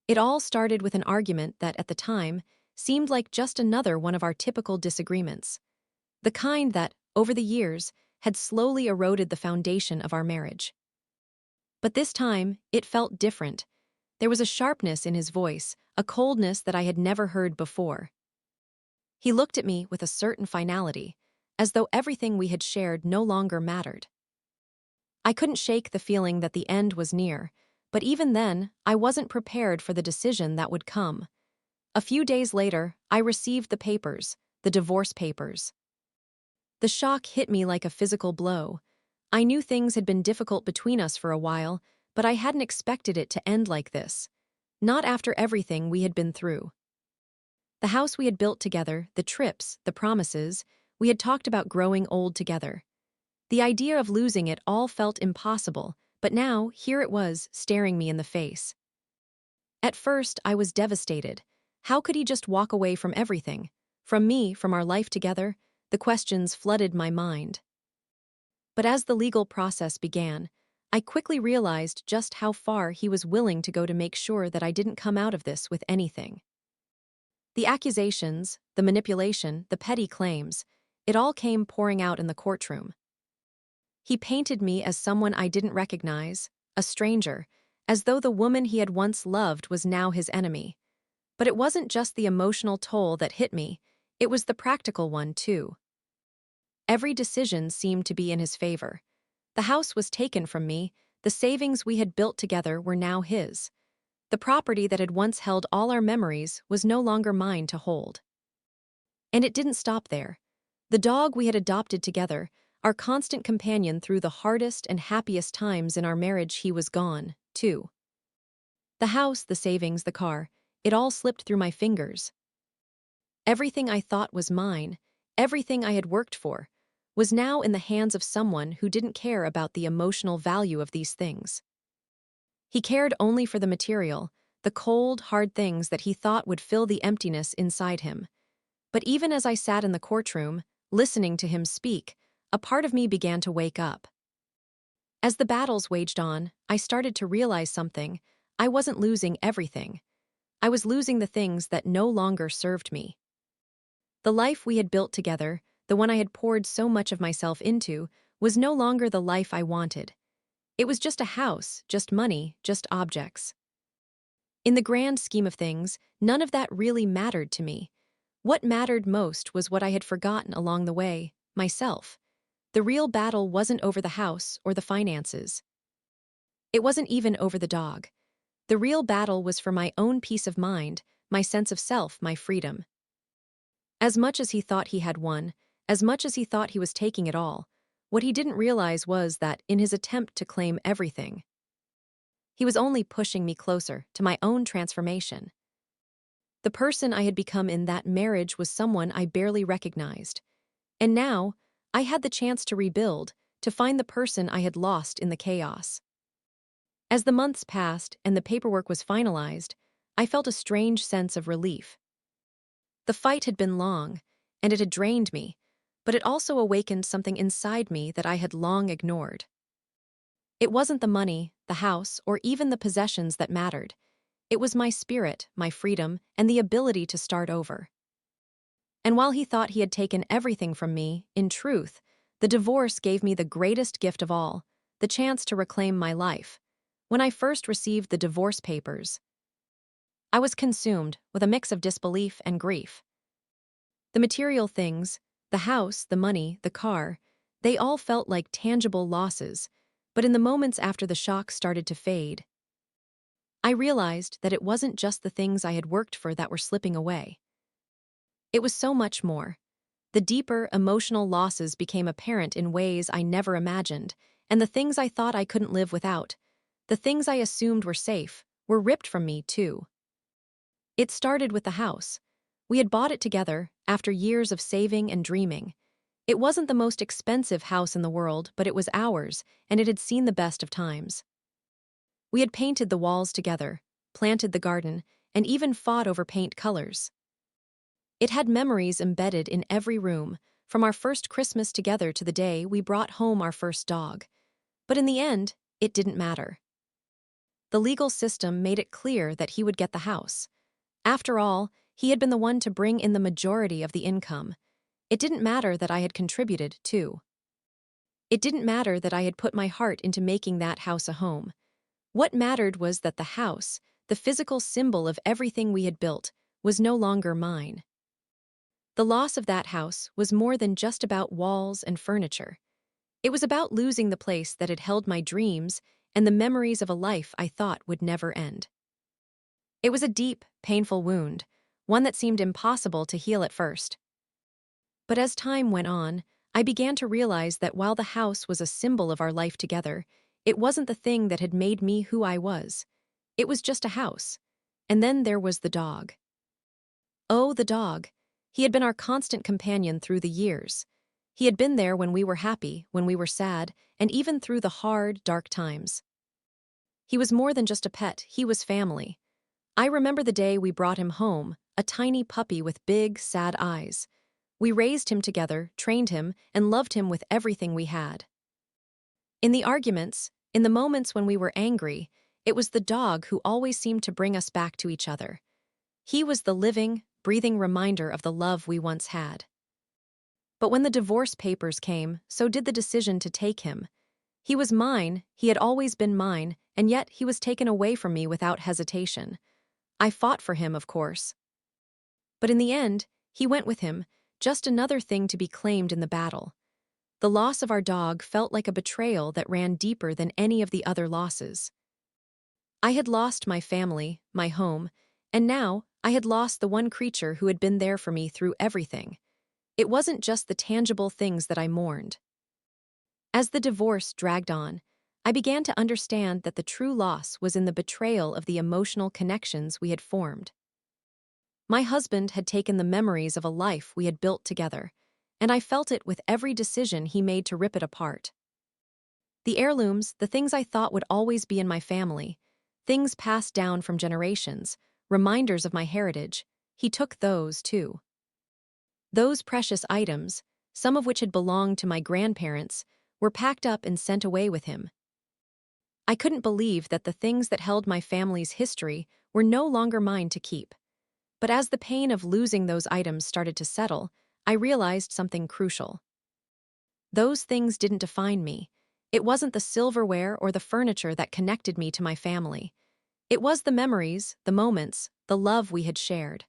It all started with an argument that, at the time, seemed like just another one of our typical disagreements. The kind that, over the years, had slowly eroded the foundation of our marriage. But this time, it felt different. There was a sharpness in his voice, a coldness that I had never heard before. He looked at me with a certain finality, as though everything we had shared no longer mattered. I couldn't shake the feeling that the end was near, but even then, I wasn't prepared for the decision that would come. A few days later, I received the divorce papers. The shock hit me like a physical blow. I knew things had been difficult between us for a while, but I hadn't expected it to end like this. Not after everything we had been through. The house we had built together, the trips, the promises, we had talked about growing old together. The idea of losing it all felt impossible, but now, here it was, staring me in the face. At first, I was devastated. How could he just walk away from everything? From me, from our life together? The questions flooded my mind. But as the legal process began, I quickly realized just how far he was willing to go to make sure that I didn't come out of this with anything. The accusations, the manipulation, the petty claims, it all came pouring out in the courtroom. He painted me as someone I didn't recognize, a stranger, as though the woman he had once loved was now his enemy. But it wasn't just the emotional toll that hit me, it was the practical one too. Every decision seemed to be in his favor. The house was taken from me, the savings we had built together were now his. The property that had once held all our memories was no longer mine to hold. And it didn't stop there. The dog we had adopted together, our constant companion through the hardest and happiest times in our marriage, he was gone, too. The house, the savings, the car, it all slipped through my fingers. Everything I thought was mine, everything I had worked for, was now in the hands of someone who didn't care about the emotional value of these things. He cared only for the material, the cold, hard things that he thought would fill the emptiness inside him. But even as I sat in the courtroom, listening to him speak, a part of me began to wake up. As the battles waged on, I started to realize something. I wasn't losing everything. I was losing the things that no longer served me. The life we had built together, the one I had poured so much of myself into, was no longer the life I wanted. It was just a house, just money, just objects. In the grand scheme of things, none of that really mattered to me. What mattered most was what I had forgotten along the way, myself. The real battle wasn't over the house or the finances. It wasn't even over the dog. The real battle was for my own peace of mind, my sense of self, my freedom. As much as he thought he had won, as much as he thought he was taking it all, what he didn't realize was that, in his attempt to claim everything, he was only pushing me closer to my own transformation. The person I had become in that marriage was someone I barely recognized. And now, I had the chance to rebuild, to find the person I had lost in the chaos. As the months passed and the paperwork was finalized, I felt a strange sense of relief. The fight had been long, and it had drained me, but it also awakened something inside me that I had long ignored. It wasn't the money, the house, or even the possessions that mattered. It was my spirit, my freedom, and the ability to start over. And while he thought he had taken everything from me, in truth, the divorce gave me the greatest gift of all, the chance to reclaim my life. When I first received the divorce papers, I was consumed with a mix of disbelief and grief. The material things, the house, the money, the car, they all felt like tangible losses, but in the moments after the shock started to fade, I realized that it wasn't just the things I had worked for that were slipping away. It was so much more. The deeper, emotional losses became apparent in ways I never imagined, and the things I thought I couldn't live without, the things I assumed were safe, were ripped from me too. It started with the house. We had bought it together, after years of saving and dreaming. It wasn't the most expensive house in the world, but it was ours, and it had seen the best of times. We had painted the walls together, planted the garden, and even fought over paint colors. It had memories embedded in every room, from our first Christmas together to the day we brought home our first dog. But in the end, it didn't matter. the legal system made it clear that he would get the house. After all, he had been the one to bring in the majority of the income. It didn't matter that I had contributed, too. It didn't matter that I had put my heart into making that house a home. What mattered was that the house, the physical symbol of everything we had built, was no longer mine. The loss of that house was more than just about walls and furniture. It was about losing the place that had held my dreams and the memories of a life I thought would never end. It was a deep, painful wound, one that seemed impossible to heal at first. But as time went on, I began to realize that while the house was a symbol of our life together, it wasn't the thing that had made me who I was. It was just a house. And then there was the dog. Oh, the dog. He had been our constant companion through the years. He had been there when we were happy, when we were sad, and even through the hard, dark times. He was more than just a pet, he was family. I remember the day we brought him home, a tiny puppy with big, sad eyes. We raised him together, trained him, and loved him with everything we had. In the arguments, in the moments when we were angry, it was the dog who always seemed to bring us back to each other. He was the living, breathing reminder of the love we once had. But when the divorce papers came, so did the decision to take him. He was mine, he had always been mine, and yet he was taken away from me without hesitation. I fought for him, of course. But in the end, he went with him, just another thing to be claimed in the battle. The loss of our dog felt like a betrayal that ran deeper than any of the other losses. I had lost my family, my home, and now I had lost the one creature who had been there for me through everything. It wasn't just the tangible things that I mourned. As the divorce dragged on, I began to understand that the true loss was in the betrayal of the emotional connections we had formed. My husband had taken the memories of a life we had built together, and I felt it with every decision he made to rip it apart. The heirlooms, the things I thought would always be in my family, things passed down from generations, reminders of my heritage, he took those too. Those precious items, some of which had belonged to my grandparents, were packed up and sent away with him. I couldn't believe that the things that held my family's history were no longer mine to keep. But as the pain of losing those items started to settle, I realized something crucial. Those things didn't define me. It wasn't the silverware or the furniture that connected me to my family. It was the memories, the moments, the love we had shared.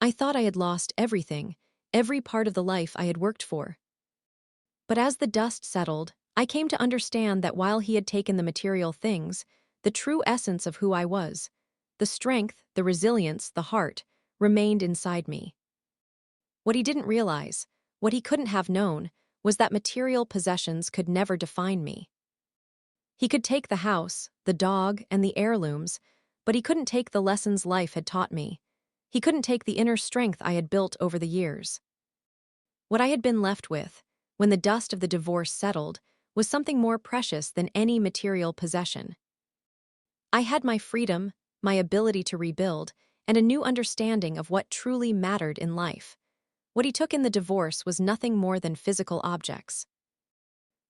I thought I had lost everything, every part of the life I had worked for. But as the dust settled, I came to understand that while he had taken the material things, the true essence of who I was, the strength, the resilience, the heart, remained inside me. What he didn't realize, what he couldn't have known, was that material possessions could never define me. He could take the house, the dog, and the heirlooms, but he couldn't take the lessons life had taught me. He couldn't take the inner strength I had built over the years. What I had been left with, when the dust of the divorce settled, was something more precious than any material possession. I had my freedom, my ability to rebuild, and a new understanding of what truly mattered in life. What he took in the divorce was nothing more than physical objects.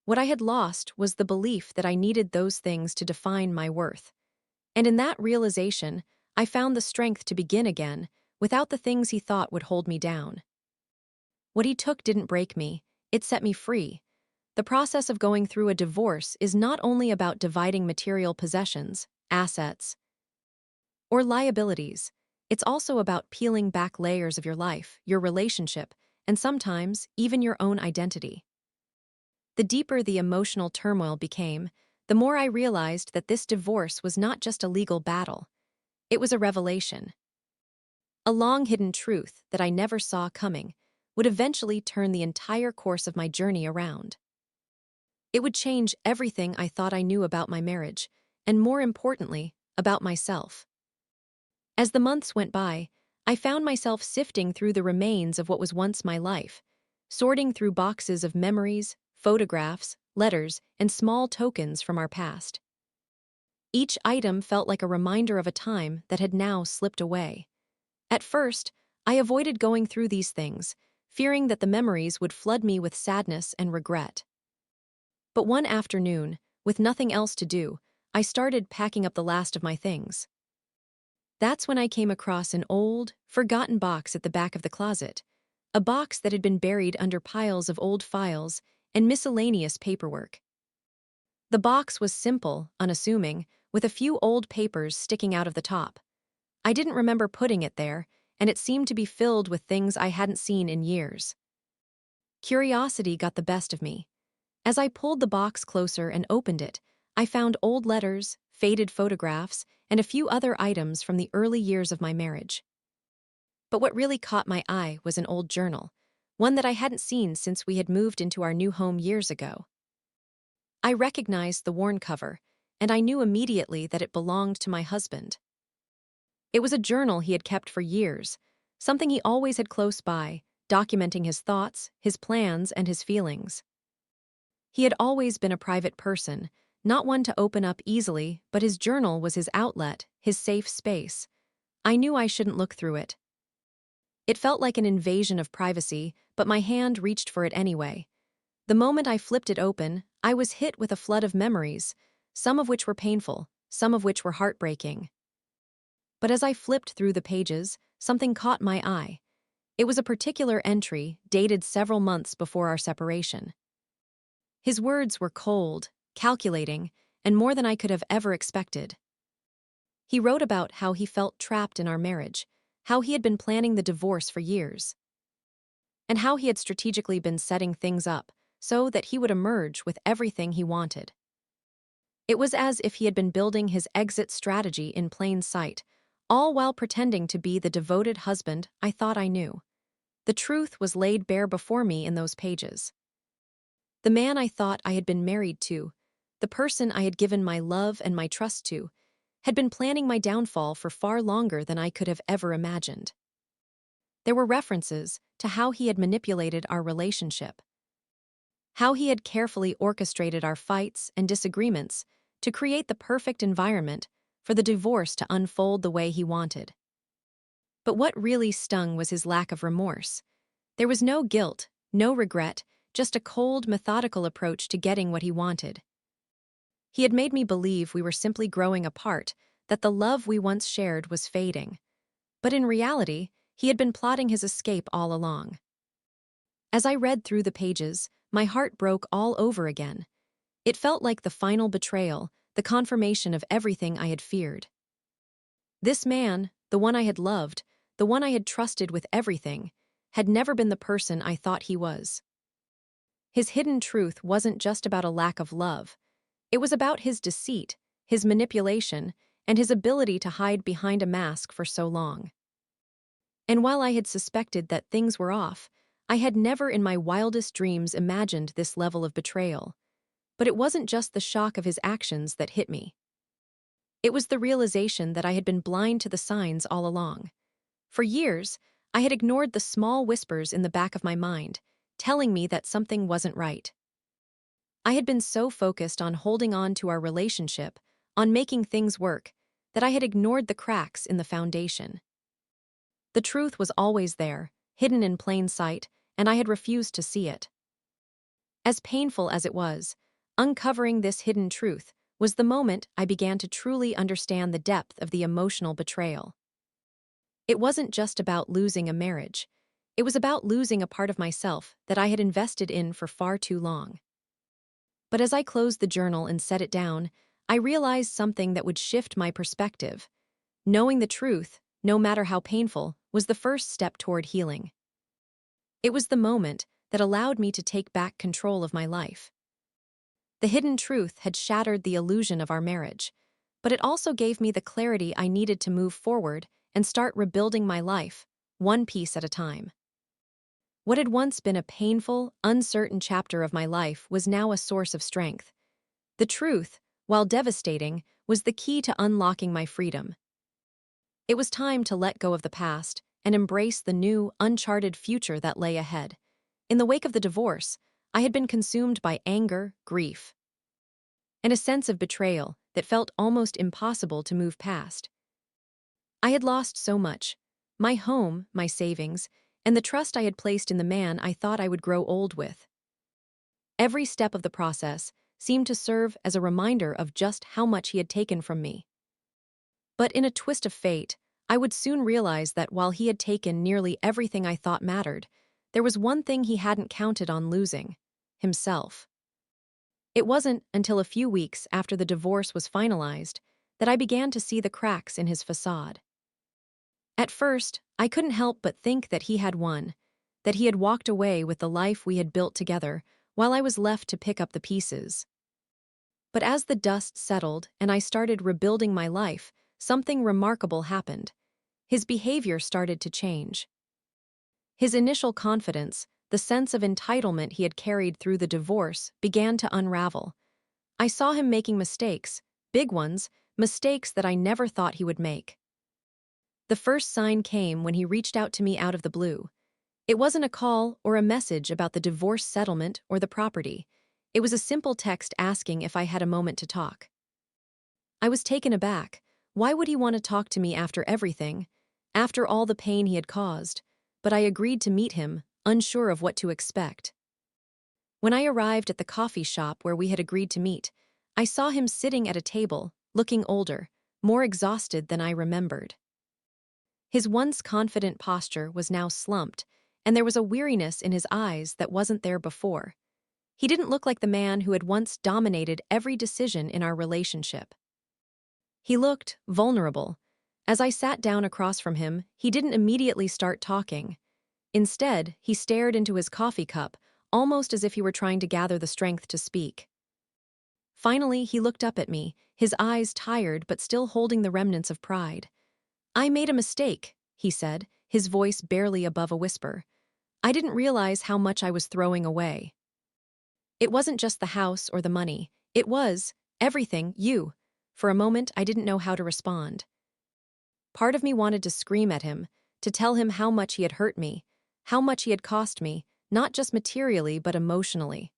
What I had lost was the belief that I needed those things to define my worth. And in that realization, I found the strength to begin again, without the things he thought would hold me down. What he took didn't break me, it set me free. The process of going through a divorce is not only about dividing material possessions, assets, or liabilities. It's also about peeling back layers of your life, your relationship, and sometimes even your own identity. The deeper the emotional turmoil became, the more I realized that this divorce was not just a legal battle. It was a revelation. A long-hidden truth that I never saw coming would eventually turn the entire course of my journey around. It would change everything I thought I knew about my marriage, and more importantly, about myself. As the months went by, I found myself sifting through the remains of what was once my life, sorting through boxes of memories, photographs, letters, and small tokens from our past. Each item felt like a reminder of a time that had now slipped away. At first, I avoided going through these things, fearing that the memories would flood me with sadness and regret. But one afternoon, with nothing else to do, I started packing up the last of my things. That's when I came across an old, forgotten box at the back of the closet, a box that had been buried under piles of old files and miscellaneous paperwork. The box was simple, unassuming, with a few old papers sticking out of the top. I didn't remember putting it there, and it seemed to be filled with things I hadn't seen in years. Curiosity got the best of me. As I pulled the box closer and opened it, I found old letters, faded photographs, and a few other items from the early years of my marriage. But what really caught my eye was an old journal, one that I hadn't seen since we had moved into our new home years ago. I recognized the worn cover, and I knew immediately that it belonged to my husband. It was a journal he had kept for years, something he always had close by, documenting his thoughts, his plans, and his feelings. He had always been a private person, not one to open up easily, but his journal was his outlet, his safe space. I knew I shouldn't look through it. It felt like an invasion of privacy, but my hand reached for it anyway. The moment I flipped it open, I was hit with a flood of memories, some of which were painful, some of which were heartbreaking. But as I flipped through the pages, something caught my eye. It was a particular entry, dated several months before our separation. His words were cold, calculating, and more than I could have ever expected. He wrote about how he felt trapped in our marriage, how he had been planning the divorce for years, and how he had strategically been setting things up so that he would emerge with everything he wanted. It was as if he had been building his exit strategy in plain sight, all while pretending to be the devoted husband I thought I knew. The truth was laid bare before me in those pages. The man I thought I had been married to, the person I had given my love and my trust to, had been planning my downfall for far longer than I could have ever imagined. There were references to how he had manipulated our relationship, how he had carefully orchestrated our fights and disagreements to create the perfect environment for the divorce to unfold the way he wanted. But what really stung was his lack of remorse. There was no guilt, no regret, just a cold, methodical approach to getting what he wanted. He had made me believe we were simply growing apart, that the love we once shared was fading. But in reality, he had been plotting his escape all along. As I read through the pages, my heart broke all over again. It felt like the final betrayal, the confirmation of everything I had feared. This man, the one I had loved, the one I had trusted with everything, had never been the person I thought he was. His hidden truth wasn't just about a lack of love. It was about his deceit, his manipulation, and his ability to hide behind a mask for so long. And while I had suspected that things were off, I had never in my wildest dreams imagined this level of betrayal. But it wasn't just the shock of his actions that hit me. It was the realization that I had been blind to the signs all along. For years, I had ignored the small whispers in the back of my mind, telling me that something wasn't right. I had been so focused on holding on to our relationship, on making things work, that I had ignored the cracks in the foundation. The truth was always there, hidden in plain sight, and I had refused to see it. As painful as it was, uncovering this hidden truth was the moment I began to truly understand the depth of the emotional betrayal. It wasn't just about losing a marriage. It was about losing a part of myself that I had invested in for far too long. But as I closed the journal and set it down, I realized something that would shift my perspective. Knowing the truth, no matter how painful, was the first step toward healing. It was the moment that allowed me to take back control of my life. The hidden truth had shattered the illusion of our marriage, but it also gave me the clarity I needed to move forward and start rebuilding my life, one piece at a time. What had once been a painful, uncertain chapter of my life was now a source of strength. The truth, while devastating, was the key to unlocking my freedom. It was time to let go of the past and embrace the new, uncharted future that lay ahead. In the wake of the divorce, I had been consumed by anger, grief, and a sense of betrayal that felt almost impossible to move past. I had lost so much: my home, my savings, and the trust I had placed in the man I thought I would grow old with. Every step of the process seemed to serve as a reminder of just how much he had taken from me. But in a twist of fate, I would soon realize that while he had taken nearly everything I thought mattered, there was one thing he hadn't counted on losing: himself. It wasn't until a few weeks after the divorce was finalized that I began to see the cracks in his facade. At first, I couldn't help but think that he had won, that he had walked away with the life we had built together while I was left to pick up the pieces. But as the dust settled and I started rebuilding my life, something remarkable happened. His behavior started to change. His initial confidence, the sense of entitlement he had carried through the divorce, began to unravel. I saw him making mistakes, big ones, mistakes that I never thought he would make. The first sign came when he reached out to me out of the blue. It wasn't a call or a message about the divorce settlement or the property. It was a simple text asking if I had a moment to talk. I was taken aback. Why would he want to talk to me after everything, after all the pain he had caused? But I agreed to meet him, unsure of what to expect. When I arrived at the coffee shop where we had agreed to meet, I saw him sitting at a table, looking older, more exhausted than I remembered. His once confident posture was now slumped, and there was a weariness in his eyes that wasn't there before. He didn't look like the man who had once dominated every decision in our relationship. He looked vulnerable. As I sat down across from him, he didn't immediately start talking. Instead, he stared into his coffee cup, almost as if he were trying to gather the strength to speak. Finally, he looked up at me, his eyes tired but still holding the remnants of pride. "I made a mistake," he said, his voice barely above a whisper. "I didn't realize how much I was throwing away. It wasn't just the house or the money. It was everything, you." For a moment, I didn't know how to respond. Part of me wanted to scream at him, to tell him how much he had hurt me, how much he had cost me, not just materially but emotionally.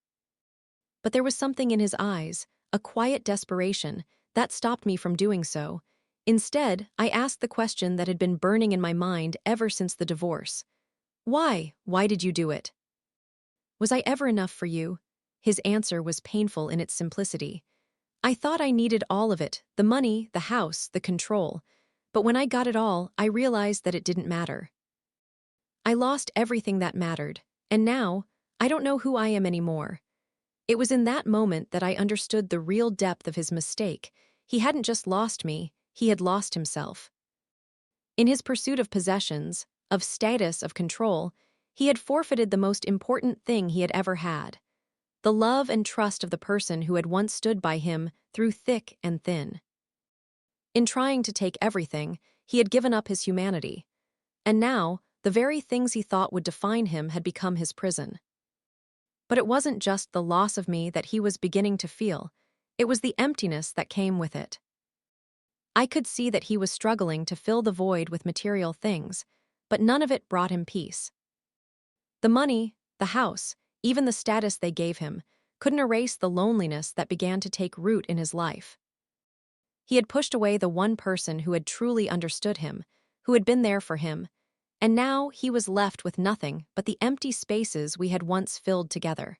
But there was something in his eyes, a quiet desperation, that stopped me from doing so. Instead, I asked the question that had been burning in my mind ever since the divorce. "Why? Why did you do it? Was I ever enough for you?" His answer was painful in its simplicity. "I thought I needed all of it, the money, the house, the control. But when I got it all, I realized that it didn't matter. I lost everything that mattered, and now, I don't know who I am anymore." It was in that moment that I understood the real depth of his mistake. He hadn't just lost me, he had lost himself. In his pursuit of possessions, of status, of control, he had forfeited the most important thing he had ever had: the love and trust of the person who had once stood by him through thick and thin. In trying to take everything, he had given up his humanity. And now, the very things he thought would define him had become his prison. But it wasn't just the loss of me that he was beginning to feel. It was the emptiness that came with it. I could see that he was struggling to fill the void with material things, but none of it brought him peace. The money, the house, even the status they gave him, couldn't erase the loneliness that began to take root in his life. He had pushed away the one person who had truly understood him, who had been there for him, and now he was left with nothing but the empty spaces we had once filled together.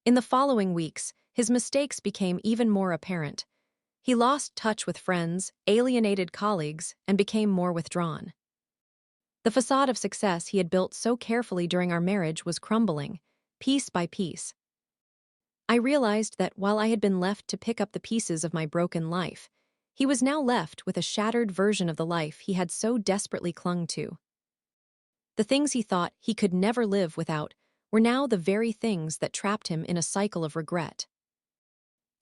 In the following weeks, his mistakes became even more apparent. He lost touch with friends, alienated colleagues, and became more withdrawn. The facade of success he had built so carefully during our marriage was crumbling, piece by piece. I realized that while I had been left to pick up the pieces of my broken life, he was now left with a shattered version of the life he had so desperately clung to. The things he thought he could never live without were now the very things that trapped him in a cycle of regret.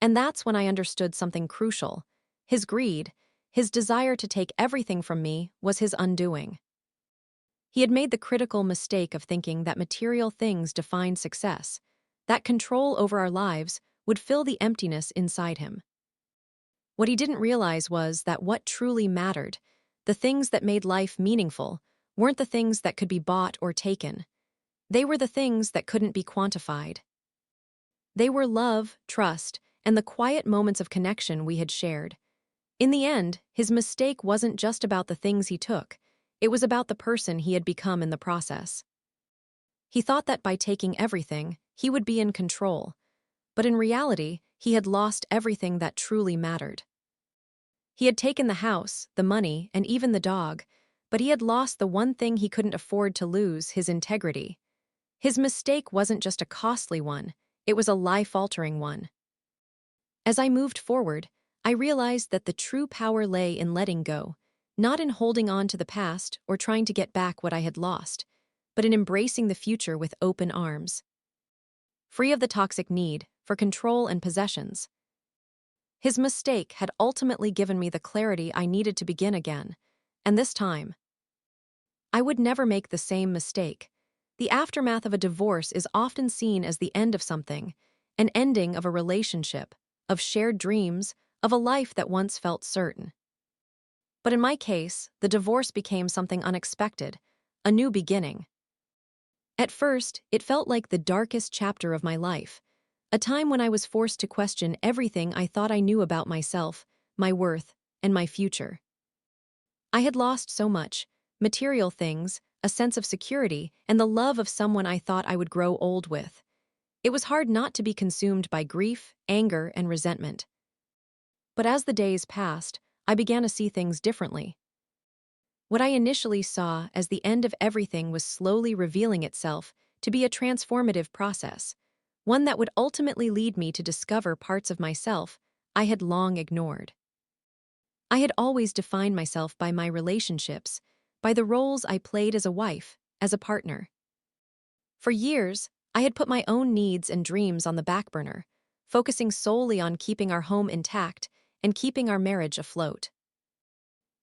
And that's when I understood something crucial. His greed, his desire to take everything from me, was his undoing. He had made the critical mistake of thinking that material things defined success, that control over our lives would fill the emptiness inside him. What he didn't realize was that what truly mattered, the things that made life meaningful, weren't the things that could be bought or taken. They were the things that couldn't be quantified. They were love, trust, and the quiet moments of connection we had shared. In the end, his mistake wasn't just about the things he took, it was about the person he had become in the process. He thought that by taking everything, he would be in control. But in reality, he had lost everything that truly mattered. He had taken the house, the money, and even the dog, but he had lost the one thing he couldn't afford to lose: his integrity. His mistake wasn't just a costly one, it was a life-altering one. As I moved forward, I realized that the true power lay in letting go, not in holding on to the past or trying to get back what I had lost, but in embracing the future with open arms. Free of the toxic need for control and possessions. His mistake had ultimately given me the clarity I needed to begin again, and this time, I would never make the same mistake. The aftermath of a divorce is often seen as the end of something, an ending of a relationship, of shared dreams, of a life that once felt certain. But in my case, the divorce became something unexpected, a new beginning. At first, it felt like the darkest chapter of my life, a time when I was forced to question everything I thought I knew about myself, my worth, and my future. I had lost so much: material things, a sense of security, and the love of someone I thought I would grow old with. It was hard not to be consumed by grief, anger, and resentment. But as the days passed, I began to see things differently. What I initially saw as the end of everything was slowly revealing itself to be a transformative process, one that would ultimately lead me to discover parts of myself I had long ignored. I had always defined myself by my relationships, by the roles I played as a wife, as a partner. For years, I had put my own needs and dreams on the back burner, focusing solely on keeping our home intact and keeping our marriage afloat.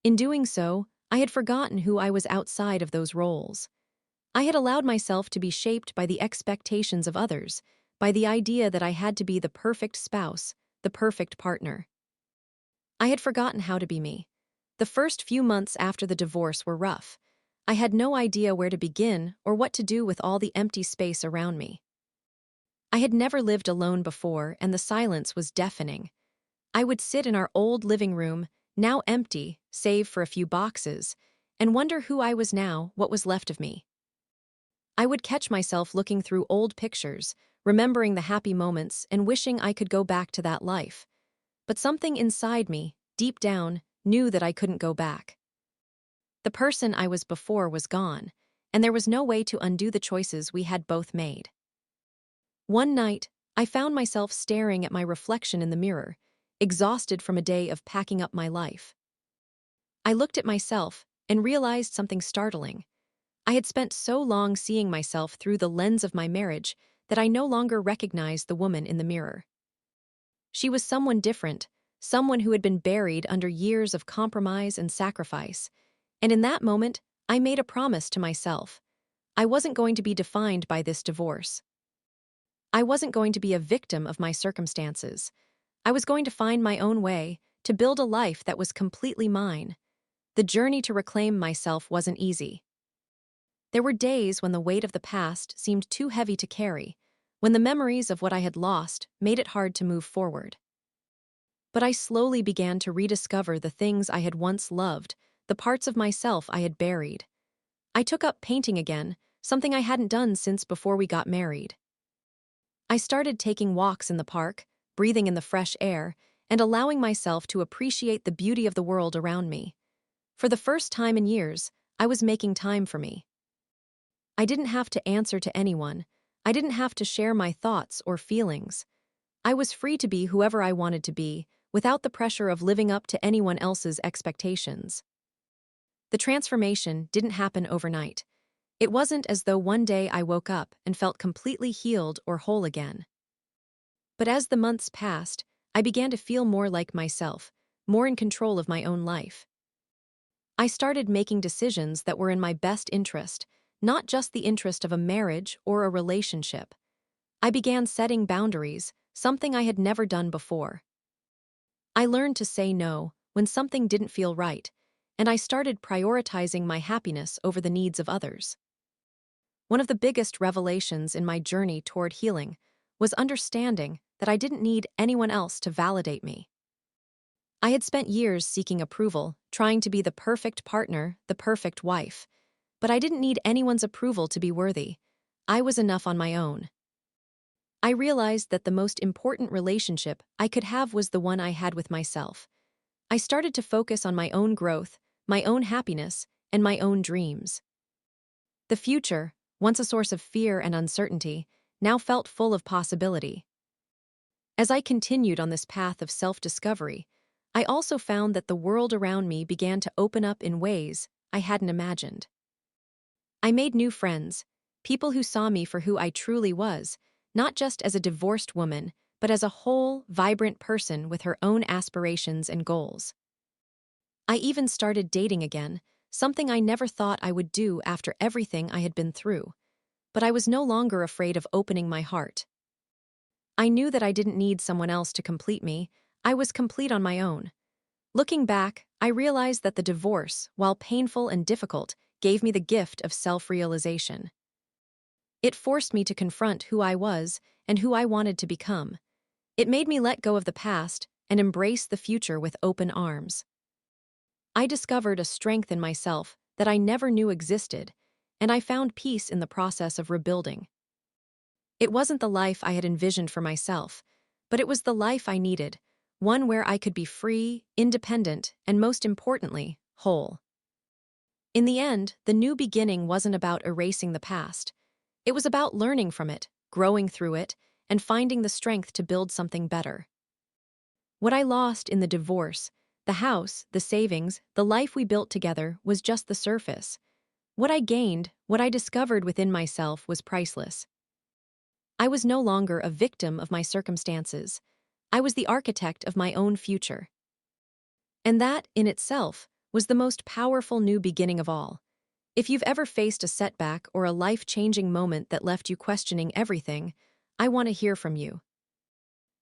In doing so, I had forgotten who I was outside of those roles. I had allowed myself to be shaped by the expectations of others, by the idea that I had to be the perfect spouse, the perfect partner. I had forgotten how to be me. The first few months after the divorce were rough. I had no idea where to begin or what to do with all the empty space around me. I had never lived alone before, and the silence was deafening. I would sit in our old living room, now empty, save for a few boxes, and wonder who I was now, what was left of me. I would catch myself looking through old pictures, remembering the happy moments and wishing I could go back to that life. But something inside me, deep down, knew that I couldn't go back. The person I was before was gone, and there was no way to undo the choices we had both made. One night, I found myself staring at my reflection in the mirror, exhausted from a day of packing up my life. I looked at myself and realized something startling. I had spent so long seeing myself through the lens of my marriage that I no longer recognized the woman in the mirror. She was someone different, someone who had been buried under years of compromise and sacrifice. And in that moment, I made a promise to myself. I wasn't going to be defined by this divorce. I wasn't going to be a victim of my circumstances. I was going to find my own way, to build a life that was completely mine. The journey to reclaim myself wasn't easy. There were days when the weight of the past seemed too heavy to carry, when the memories of what I had lost made it hard to move forward. But I slowly began to rediscover the things I had once loved, the parts of myself I had buried. I took up painting again, something I hadn't done since before we got married. I started taking walks in the park, breathing in the fresh air, and allowing myself to appreciate the beauty of the world around me. For the first time in years, I was making time for me. I didn't have to answer to anyone. I didn't have to share my thoughts or feelings. I was free to be whoever I wanted to be, without the pressure of living up to anyone else's expectations. The transformation didn't happen overnight. It wasn't as though one day I woke up and felt completely healed or whole again. But as the months passed, I began to feel more like myself, more in control of my own life. I started making decisions that were in my best interest, not just the interest of a marriage or a relationship. I began setting boundaries, something I had never done before. I learned to say no when something didn't feel right, and I started prioritizing my happiness over the needs of others. One of the biggest revelations in my journey toward healing was understanding that I didn't need anyone else to validate me. I had spent years seeking approval, trying to be the perfect partner, the perfect wife, but I didn't need anyone's approval to be worthy. I was enough on my own. I realized that the most important relationship I could have was the one I had with myself. I started to focus on my own growth, my own happiness, and my own dreams. The future, once a source of fear and uncertainty, now felt full of possibility. As I continued on this path of self-discovery, I also found that the world around me began to open up in ways I hadn't imagined. I made new friends, people who saw me for who I truly was, not just as a divorced woman, but as a whole, vibrant person with her own aspirations and goals. I even started dating again, something I never thought I would do after everything I had been through. But I was no longer afraid of opening my heart. I knew that I didn't need someone else to complete me. I was complete on my own. Looking back, I realized that the divorce, while painful and difficult, gave me the gift of self-realization. It forced me to confront who I was and who I wanted to become. It made me let go of the past and embrace the future with open arms. I discovered a strength in myself that I never knew existed, and I found peace in the process of rebuilding. It wasn't the life I had envisioned for myself, but it was the life I needed, one where I could be free, independent, and most importantly, whole. In the end, the new beginning wasn't about erasing the past. It was about learning from it, growing through it, and finding the strength to build something better. What I lost in the divorce, the house, the savings, the life we built together was just the surface. What I gained, what I discovered within myself was priceless. I was no longer a victim of my circumstances. I was the architect of my own future. And that, in itself, was the most powerful new beginning of all. If you've ever faced a setback or a life-changing moment that left you questioning everything, I want to hear from you.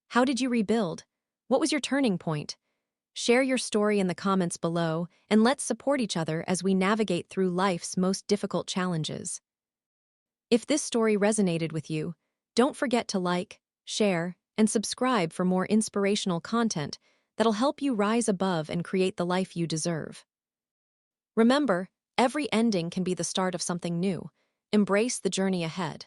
How did you rebuild? What was your turning point? Share your story in the comments below, and let's support each other as we navigate through life's most difficult challenges. If this story resonated with you, don't forget to like, share, and subscribe for more inspirational content that'll help you rise above and create the life you deserve. Remember, every ending can be the start of something new. Embrace the journey ahead.